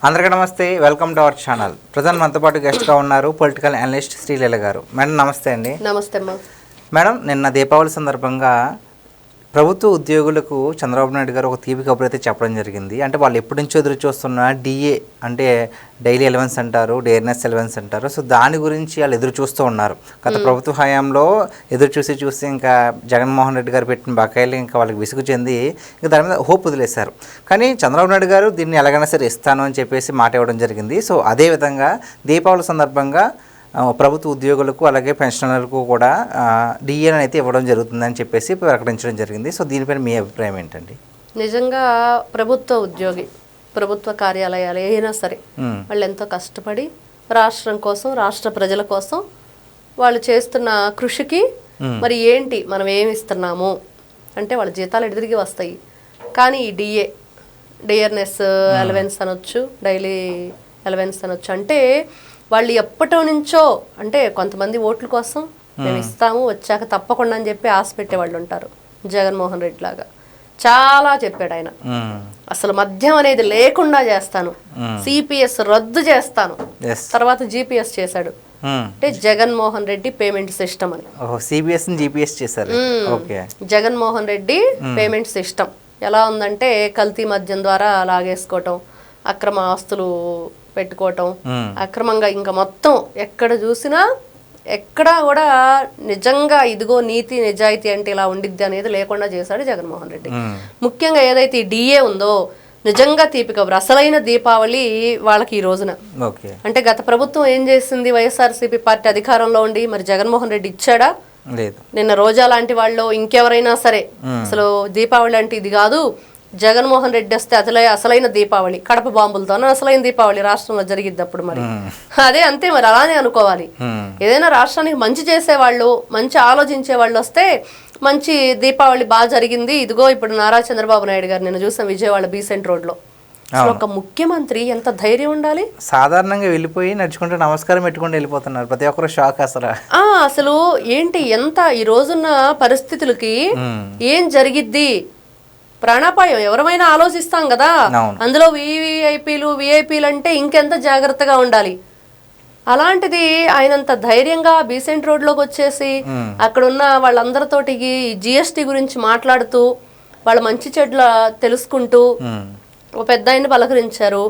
అందరికీ నమస్తే, welcome to our channel. Present మనతో పాటు గెస్ట్గా ఉన్నారు పొలిటికల్ అనలిస్ట్ శ్రీలీల గారు. మేడం నమస్తే అండి. నమస్తే అమ్మా. మేడం, నిన్న దీపావళి సందర్భంగా ప్రభుత్వ ఉద్యోగులకు చంద్రబాబు నాయుడు గారు ఒక తీపి కబురు అయితే చెప్పడం జరిగింది. అంటే వాళ్ళు ఎప్పటి నుంచో ఎదురు చూస్తున్న డిఏ అంటే డైలీ అలవెన్స్ అంటారు, డేర్నెస్ అలవెన్స్ అంటారు. సో దాని గురించి వాళ్ళు ఎదురు చూస్తూ ఉన్నారు. గత ప్రభుత్వ హయాంలో ఎదురు చూసి ఇంకా జగన్మోహన్ రెడ్డి గారు పెట్టిన బకాయిలు ఇంకా వాళ్ళకి విసుగు చెంది ఇంకా దాని మీద హోప్ వదిలేశారు. కానీ చంద్రబాబు నాయుడు గారు దీన్ని ఎలాగైనా సరే ఇస్తాను అని చెప్పేసి మాట ఇవ్వడం జరిగింది. సో అదేవిధంగా దీపావళి సందర్భంగా ప్రభుత్వ ఉద్యోగులకు అలాగే పెన్షనర్లకు కూడా డిఏని అయితే ఇవ్వడం జరుగుతుందని చెప్పేసి ప్రకటించడం జరిగింది. సో దీనిపైన మీ అభిప్రాయం ఏంటండి? నిజంగా ప్రభుత్వ ఉద్యోగి, ప్రభుత్వ కార్యాలయాలు అయినా సరే వాళ్ళు ఎంతో కష్టపడి రాష్ట్రం కోసం, రాష్ట్ర ప్రజల కోసం వాళ్ళు చేస్తున్న కృషికి మరి ఏంటి మనం ఏమి ఇస్తున్నాము అంటే వాళ్ళ జీతాలు ఎదురుగా వస్తాయి. కానీ ఈ డియర్నెస్ అలవెన్స్ అనొచ్చు, డైలీ అలవెన్స్ అనొచ్చు, అంటే వాళ్ళు ఎప్పటి నుంచో అంటే కొంతమంది ఓట్ల కోసం మేము ఇస్తాము వచ్చాక తప్పకుండా అని చెప్పి ఆశ పెట్టేవాళ్ళు ఉంటారు. జగన్మోహన్ రెడ్డి లాగా చాలా చెప్పాడు ఆయన, అసలు మద్యం అనేది లేకుండా చేస్తాను, సిపిఎస్ రద్దు చేస్తాను, తర్వాత జిపిఎస్ చేశాడు. అంటే జగన్మోహన్ రెడ్డి పేమెంట్ సిస్టమ్ అని జగన్మోహన్ రెడ్డి పేమెంట్ సిస్టమ్ ఎలా ఉందంటే కల్తీ మద్యం ద్వారా లాగేసుకోవటం, అక్రమ ఆస్తులు పెట్టుకోవటం, అక్రమంగా ఇంకా మొత్తం ఎక్కడ చూసినా ఎక్కడా కూడా నిజంగా ఇదిగో నీతి నిజాయితీ అంటే ఇలా ఉండిద్ది అనేది లేకుండా చేశాడు జగన్మోహన్ రెడ్డి. ముఖ్యంగా ఏదైతే ఈ డిఏ ఉందో నిజంగా తీపి కబురు. అసలైన దీపావళి వాళ్ళకి ఈ రోజున. అంటే గత ప్రభుత్వం ఏం చేసింది, వైఎస్ఆర్సీపీ పార్టీ అధికారంలో ఉండి మరి జగన్మోహన్ రెడ్డి ఇచ్చాడా? లేదు. నిన్న రోజా లాంటి వాళ్ళు ఇంకెవరైనా సరే అసలు దీపావళి అంటే ఇది కాదు, జగన్మోహన్ రెడ్డి వస్తే అసలైన దీపావళి, కడప బాంబులతోనే అసలైన దీపావళి రాష్ట్రంలో జరిగిద్ది అప్పుడు. మరి అదే అంతే, మరి అలానే అనుకోవాలి. ఏదైనా రాష్ట్రానికి మంచి చేసేవాళ్ళు, మంచి ఆలోచించే వాళ్ళు వస్తే మంచి దీపావళి బాగా జరిగింది. ఇదిగో ఇప్పుడు నారా చంద్రబాబు నాయుడు గారు నిన్న చూసాం విజయవాడ బీసెంట్ రోడ్ లో. అసలు ఒక ముఖ్యమంత్రి ఎంత ధైర్యం ఉండాలి. సాధారణంగా వెళ్ళిపోయి నడుచుకుంటూ నమస్కారం పెట్టుకుంటూ వెళ్ళిపోతున్నారు, ప్రతి ఒక్కరు షాక్. అసలు ఏంటి ఎంత ఈ రోజున్న పరిస్థితులకి ఏం జరిగిద్ది, ప్రాణాపాయం ఎవరమైనా ఆలోచిస్తాం కదా. అందులో విఐపీలు అంటే ఇంకెంత జాగ్రత్తగా ఉండాలి. అలాంటిది ఆయనంత ధైర్యంగా బీసెంట్ రోడ్లోకి వచ్చేసి అక్కడున్న వాళ్ళందరితోటి జిఎస్టీ గురించి మాట్లాడుతూ వాళ్ళ మంచి చెడ్ల తెలుసుకుంటూ ఒక పెద్ద ఆయన పలకరించారు.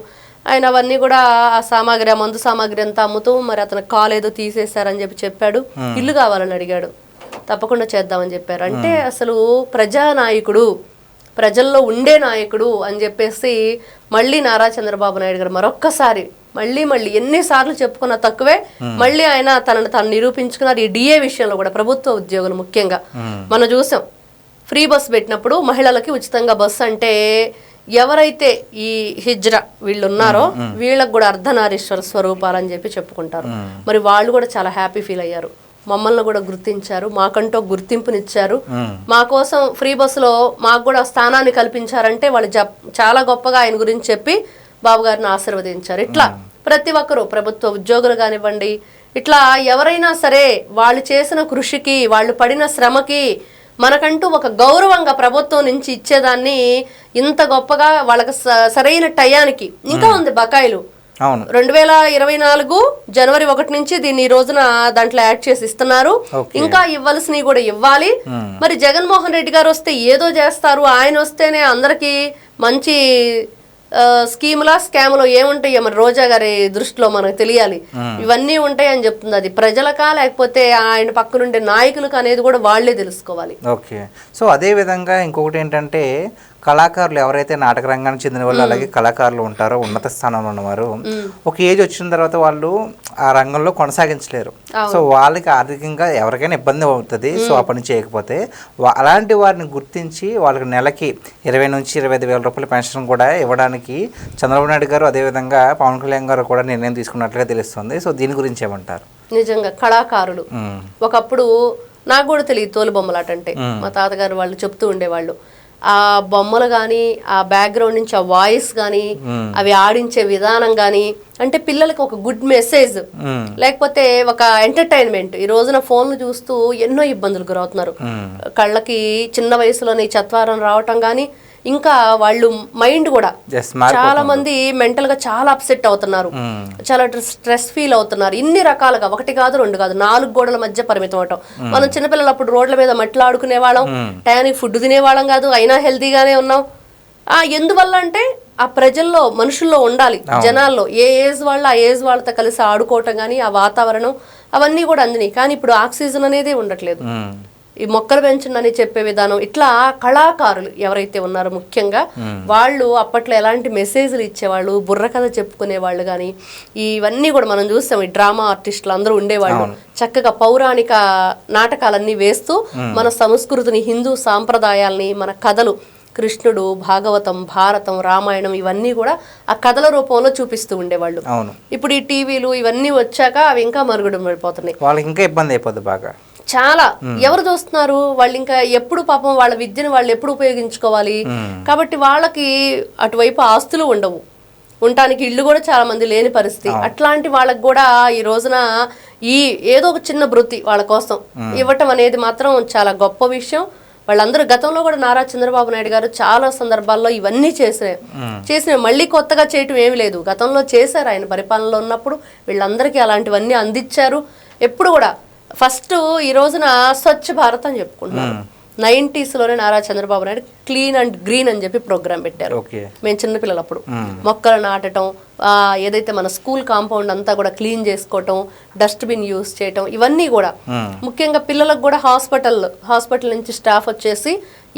ఆయన అవన్నీ కూడా ఆ సామాగ్రి, ఆ మందు సామాగ్రి అంతా అమ్ముతూ మరి అతను కాల్ ఏదో తీసేశారని చెప్పాడు. ఇల్లు కావాలని అడిగాడు, తప్పకుండా చేద్దామని చెప్పారు. అంటే అసలు ప్రజానాయకుడు, ప్రజల్లో ఉండే నాయకుడు అని చెప్పేసి మళ్ళీ నారా చంద్రబాబు నాయుడు గారు మరొక్కసారి మళ్ళీ ఎన్నిసార్లు చెప్పుకున్నా తక్కువే, మళ్ళీ ఆయన తనను తాను నిరూపించుకున్నారు. ఈ డిఏ విషయంలో కూడా ప్రభుత్వ ఉద్యోగులు ముఖ్యంగా మనం చూసాం, ఫ్రీ బస్ పెట్టినప్పుడు మహిళలకి ఉచితంగా బస్సు అంటే ఎవరైతే ఈ హిజ్రా వీళ్ళు ఉన్నారో వీళ్ళకి కూడా అర్ధనారీశ్వర స్వరూపాలని చెప్పుకుంటారు. మరి వాళ్ళు కూడా చాలా హ్యాపీ ఫీల్ అయ్యారు, మమ్మల్ని కూడా గుర్తించారు, మాకంటూ గుర్తింపునిచ్చారు, మా కోసం ఫ్రీ బస్సులో మాకు కూడా స్థానాన్ని కల్పించారంటే వాళ్ళు చాలా గొప్పగా ఆయన గురించి చెప్పి బాబు గారిని ఆశీర్వదించారు. ఇట్లా ప్రతి ఒక్కరు ప్రభుత్వ ఉద్యోగులు కానివ్వండి, ఇట్లా ఎవరైనా సరే వాళ్ళు చేసిన కృషికి, వాళ్ళు పడిన శ్రమకి మనకంటూ ఒక గౌరవంగా ప్రభుత్వం నుంచి ఇచ్చేదాన్ని ఇంత గొప్పగా వాళ్ళకి సరైన టయానికి ఇంకా ఉంది బకాయిలు. 2024 జనవరి 1 నుంచి దీన్ని ఈ రోజున దాంట్లో యాడ్ చేసి ఇస్తున్నారు. ఇంకా ఇవ్వాల్సినవి కూడా ఇవ్వాలి. మరి జగన్మోహన్ రెడ్డి గారు వస్తే ఏదో చేస్తారు, ఆయన వస్తేనే అందరికి మంచి స్కీములా స్కాములో ఏముంటాయో మరి రోజా గారి దృష్టిలో మనకు తెలియాలి. ఇవన్నీ ఉంటాయి అని చెప్తుంది. అది ప్రజలకా లేకపోతే ఆయన పక్కనుండే నాయకులకు అనేది కూడా వాళ్లే తెలుసుకోవాలి. ఓకే. సో అదే విధంగా ఇంకొకటి ఏంటంటే కళాకారులు ఎవరైతే నాటక రంగానికి చెందిన వాళ్ళు అలాగే కళాకారులు ఉంటారో ఉన్నత స్థానంలో ఉన్నవారు ఒక ఏజ్ వచ్చిన తర్వాత వాళ్ళు ఆ రంగంలో కొనసాగించలేరు. సో వాళ్ళకి ఆర్థికంగా ఎవరికైనా ఇబ్బంది అవుతుంది. సో ఆ పని చేయకపోతే అలాంటి వారిని గుర్తించి వాళ్ళకి నెలకి 20,000 నుంచి 25,000 రూపాయల పెన్షన్ కూడా ఇవ్వడానికి చంద్రబాబు నాయుడు గారు అదేవిధంగా పవన్ కళ్యాణ్ గారు కూడా నిర్ణయం తీసుకున్నట్లుగా తెలుస్తుంది. సో దీని గురించి ఏమంటారు? నిజంగా కళాకారులు ఒకప్పుడు నాకు కూడా తెలియదు తోలు బొమ్మలాట అంటే, మా తాతగారు వాళ్ళు చెప్తూ ఉండేవాళ్ళు. ఆ బొమ్మలు కానీ, ఆ బ్యాక్గ్రౌండ్ నుంచి ఆ వాయిస్ కానీ, అవి ఆడించే విధానం కానీ, అంటే పిల్లలకి ఒక గుడ్ మెసేజ్, లేకపోతే ఒక ఎంటర్టైన్మెంట్. ఈ రోజున ఫోన్లు చూస్తూ ఎన్నో ఇబ్బందులు గురవుతున్నారు. కళ్ళకి చిన్న వయసులోనే చత్వారం రావటం కానీ, ఇంకా వాళ్ళు మైండ్ కూడా చాలా మంది మెంటల్ గా చాలా అప్సెట్ అవుతున్నారు, చాలా స్ట్రెస్ ఫీల్ అవుతున్నారు. ఇన్ని రకాలుగా, ఒకటి కాదు రెండు కాదు, 4 గోడల మధ్య పరిమితం అవటం. మనం చిన్నపిల్లలు అప్పుడు రోడ్ల మీద మట్టిలో ఆడుకునే వాళ్ళం, టయానికి ఫుడ్ తినేవాళ్ళం కాదు, అయినా హెల్తీగానే ఉన్నాం. ఎందువల్ల అంటే ఆ ప్రజల్లో, మనుషుల్లో ఉండాలి, జనాల్లో ఏ ఏజ్ వాళ్ళు ఆ ఏజ్ వాళ్ళతో కలిసి ఆడుకోవటం కానీ, ఆ వాతావరణం అవన్నీ కూడా అందినాయి. కానీ ఇప్పుడు ఆక్సిజన్ అనేది ఉండట్లేదు. ఈ మొక్కలు పెంచండి అని చెప్పే విధానం, ఇట్లా కళాకారులు ఎవరైతే ఉన్నారో ముఖ్యంగా వాళ్ళు అప్పట్లో ఎలాంటి మెసేజ్లు ఇచ్చేవాళ్ళు, బుర్రకథ చెప్పుకునే వాళ్ళు కానీ, ఇవన్నీ కూడా మనం చూస్తాం. ఈ డ్రామా ఆర్టిస్టులు అందరూ ఉండేవాళ్ళు, చక్కగా పౌరాణిక నాటకాలన్నీ వేస్తూ మన సంస్కృతిని, హిందూ సాంప్రదాయాల్ని, మన కథలు, కృష్ణుడు, భాగవతం, భారతం, రామాయణం ఇవన్నీ కూడా ఆ కథల రూపంలో చూపిస్తూ ఉండేవాళ్ళు. ఇప్పుడు ఈ టీవీలు ఇవన్నీ వచ్చాక అవి ఇంకా మరుగుడు పడిపోతున్నాయి, వాళ్ళకి ఇంకా ఇబ్బంది అయిపోతుంది బాగా. చాలా ఎవరు చూస్తున్నారు, వాళ్ళు ఇంకా ఎప్పుడు పాపం వాళ్ళ విద్యను వాళ్ళు ఎప్పుడు ఉపయోగించుకోవాలి. కాబట్టి వాళ్ళకి అటువైపు ఆస్తులు ఉండవు, ఉండటానికి ఇల్లు కూడా చాలా మంది లేని పరిస్థితి. అట్లాంటి వాళ్ళకి కూడా ఈ రోజున ఏదో ఒక చిన్న వృత్తి వాళ్ళ కోసం ఇవ్వటం అనేది మాత్రం చాలా గొప్ప విషయం. వాళ్ళందరూ గతంలో కూడా నారా చంద్రబాబు నాయుడు గారు చాలా సందర్భాల్లో ఇవన్నీ చేసిన మళ్ళీ కొత్తగా చేయటం ఏమి లేదు, గతంలో చేశారు. ఆయన పరిపాలనలో ఉన్నప్పుడు వీళ్ళందరికీ అలాంటివన్నీ అందించారు. ఎప్పుడు కూడా ఫస్ట్ ఈ రోజున స్వచ్ఛ భారత్ అని చెప్పుకుంటున్నారు. 90s లోనే Nara Chandrababu Naidu clean and green అని చెప్పి ప్రోగ్రామ్ పెట్టారు. మేము చిన్నపిల్లలు అప్పుడు మొక్కలు నాటడం, ఏదైతే మన స్కూల్ కాంపౌండ్ అంతా కూడా క్లీన్ చేసుకోవటం, డస్ట్బిన్ యూజ్ చేయటం, ఇవన్నీ కూడా ముఖ్యంగా పిల్లలకు కూడా హాస్పిటల్ నుంచి స్టాఫ్ వచ్చేసి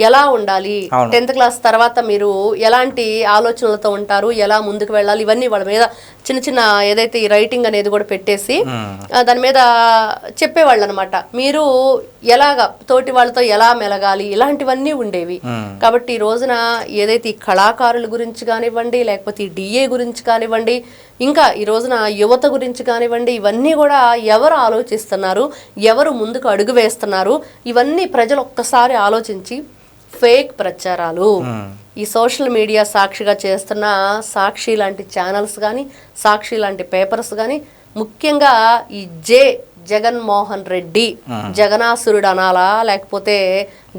ఎలా ఉండాలి, 10th క్లాస్ తర్వాత మీరు ఎలాంటి ఆలోచనలతో ఉంటారు, ఎలా ముందుకు వెళ్ళాలి, ఇవన్నీ వాళ్ళ మీద చిన్న చిన్న ఏదైతే ఈ రైటింగ్ అనేది కూడా పెట్టేసి దాని మీద చెప్పేవాళ్ళు అనమాట. మీరు ఎలాగా తోటి వాళ్ళతో ఎలా మెలగాలి, ఇలాంటివన్నీ ఉండేవి. కాబట్టి ఈ రోజున ఏదైతే ఈ కళాకారుల గురించి కానివ్వండి, లేకపోతే ఈ డిఏ గురించి కానివ్వండి, ఇంకా ఈ రోజున యువత గురించి కానివ్వండి, ఇవన్నీ కూడా ఎవరు ఆలోచిస్తున్నారు, ఎవరు ముందుకు అడుగు వేస్తున్నారు, ఇవన్నీ ప్రజలు ఒక్కసారి ఆలోచించి ఫేక్ ప్రచారాలు, ఈ సోషల్ మీడియా సాక్షిగా చేస్తున్న సాక్షి లాంటి ఛానల్స్ కానీ, సాక్షి లాంటి పేపర్స్ కానీ, ముఖ్యంగా ఈ జగన్మోహన్ రెడ్డి, జగనాసురుడు అనాలా లేకపోతే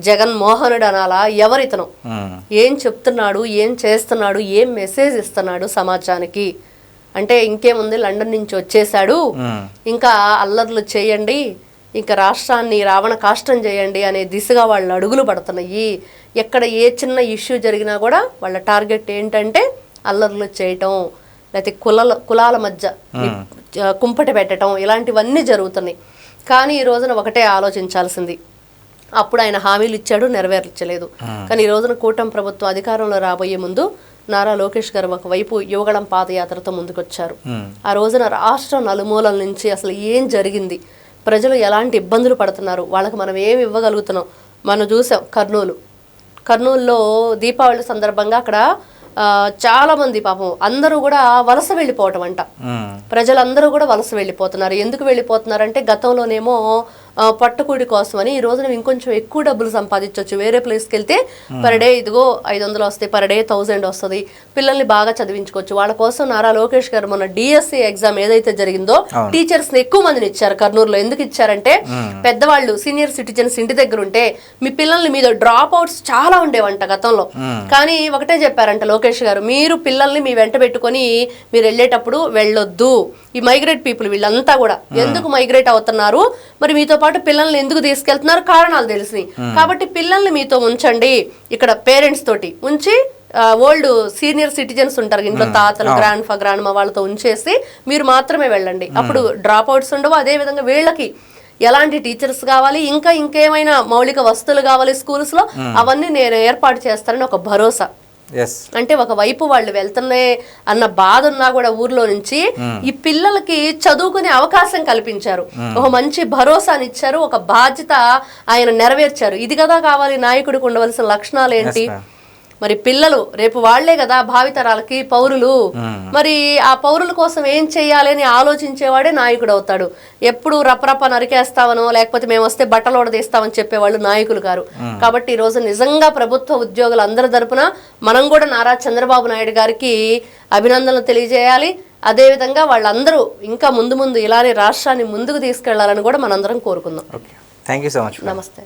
జగన్మోహనుడు అనాలా, ఎవరితను ఏం చెప్తున్నాడు, ఏం చేస్తున్నాడు, ఏం మెసేజ్ ఇస్తున్నాడు సమాజానికి అంటే, ఇంకేముంది లండన్ నుంచి వచ్చేసాడు, ఇంకా అల్లర్లు చేయండి, ఇంకా రాష్ట్రాన్ని రావణ కాష్టం చేయండి అనే దిశగా వాళ్ళు అడుగులు పడుతున్నాయి. ఎక్కడ ఏ చిన్న ఇష్యూ జరిగినా కూడా వాళ్ళ టార్గెట్ ఏంటంటే అల్లర్లు చేయటం, లేకపోతే కులాల మధ్య కుంపటి పెట్టడం, ఇలాంటివన్నీ జరుగుతున్నాయి. కానీ ఈ రోజున ఒకటే ఆలోచించాల్సింది, అప్పుడు ఆయన హామీలు ఇచ్చాడు, నెరవేర్చలేదు. కానీ ఈ రోజున కూటమి ప్రభుత్వం అధికారంలో రాబోయే ముందు నారా లోకేష్ గారు ఒకవైపు యువగళం పాదయాత్రతో ముందుకొచ్చారు. ఆ రోజున రాష్ట్రం నలుమూలల నుంచి అసలు ఏం జరిగింది, ప్రజలు ఎలాంటి ఇబ్బందులు పడుతున్నారు, వాళ్ళకి మనం ఏమి ఇవ్వగలుగుతున్నాం మనం చూసాం. కర్నూలులో దీపావళి సందర్భంగా అక్కడ చాలా మంది పాపం అందరూ కూడా వలస వెళ్ళిపోవటం అంట. ప్రజలందరూ కూడా వలస వెళ్ళిపోతున్నారు. ఎందుకు వెళ్ళిపోతున్నారంటే గతంలోనేమో పట్టుకూడి కోసం అని, ఈ రోజున ఇంకొంచెం ఎక్కువ డబ్బులు సంపాదించవచ్చు, వేరే ప్లేస్కి వెళ్తే పర్ డే ఇదిగో 500 వస్తాయి, పర్ డే 1000 వస్తుంది, పిల్లల్ని బాగా చదివించుకోవచ్చు. వాళ్ళ కోసం నారా లోకేష్ గారు మొన్న డిఎస్సి ఎగ్జామ్ ఏదైతే జరిగిందో టీచర్స్ ని ఎక్కువ మందిని ఇచ్చారు కర్నూలులో. ఎందుకు ఇచ్చారంటే పెద్దవాళ్ళు సీనియర్ సిటిజన్స్ ఇంటి దగ్గర ఉంటే మీ పిల్లల్ని మీద డ్రాప్ అవుట్స్ చాలా ఉండేవంట గతంలో. కానీ ఒకటే చెప్పారంట లోకేష్ గారు, మీరు పిల్లల్ని మీ వెంట పెట్టుకొని మీరు వెళ్ళేటప్పుడు వెళ్ళొద్దు. ఈ మైగ్రేట్ పీపుల్ వీళ్ళంతా కూడా ఎందుకు మైగ్రేట్ అవుతున్నారు, మరి మీతో పాటు పిల్లల్ని ఎందుకు తీసుకెళ్తున్నారు, కారణాలు తెలిసినాయి. కాబట్టి పిల్లల్ని మీతో ఉంచండి, ఇక్కడ పేరెంట్స్ తోటి ఉంచి ఓల్డ్ సీనియర్ సిటిజన్స్ ఉంటారు ఇంట్లో, తాతలు, గ్రాండ్ మా వాళ్ళతో ఉంచేసి మీరు మాత్రమే వెళ్ళండి. అప్పుడు డ్రాప్ అవుట్స్ ఉండవు. అదే విధంగా వీళ్ళకి ఎలాంటి టీచర్స్ కావాలి, ఇంకేమైనా మౌలిక వస్తువులు కావాలి స్కూల్స్ లో, అవన్నీ నేను ఏర్పాటు చేస్తానని ఒక భరోసా. అంటే ఒకవైపు వాళ్ళు వెళ్తున్నాయి అన్న బాధ ఉన్నా కూడా ఊర్లో నుంచి ఈ పిల్లలకి చదువుకునే అవకాశం కల్పించారు, ఒక మంచి భరోసానిచ్చారు, ఒక బాధ్యత ఆయన నెరవేర్చారు. ఇది కదా కావాలి నాయకుడికి ఉండవలసిన లక్షణాలు ఏంటి. మరి పిల్లలు రేపు వాళ్లే కదా భావితరాలకి పౌరులు. మరి ఆ పౌరుల కోసం ఏం చేయాలి అని ఆలోచించేవాడే నాయకుడు అవుతాడు. ఎప్పుడు రపరప నరికేస్తామనో లేకపోతే మేము వస్తే బట్టలు ఓడదీస్తామని చెప్పేవాళ్ళు నాయకులు గారు. కాబట్టి ఈ రోజు నిజంగా ప్రభుత్వ ఉద్యోగులు అందరి తరపున మనం కూడా నారా చంద్రబాబు నాయుడు గారికి అభినందనలు తెలియజేయాలి. అదేవిధంగా వాళ్ళందరూ ఇంకా ముందు ఇలానే రాష్ట్రాన్ని ముందుకు తీసుకెళ్లాలని కూడా మనందరం కోరుకుందాం. Thank you so much. నమస్తే.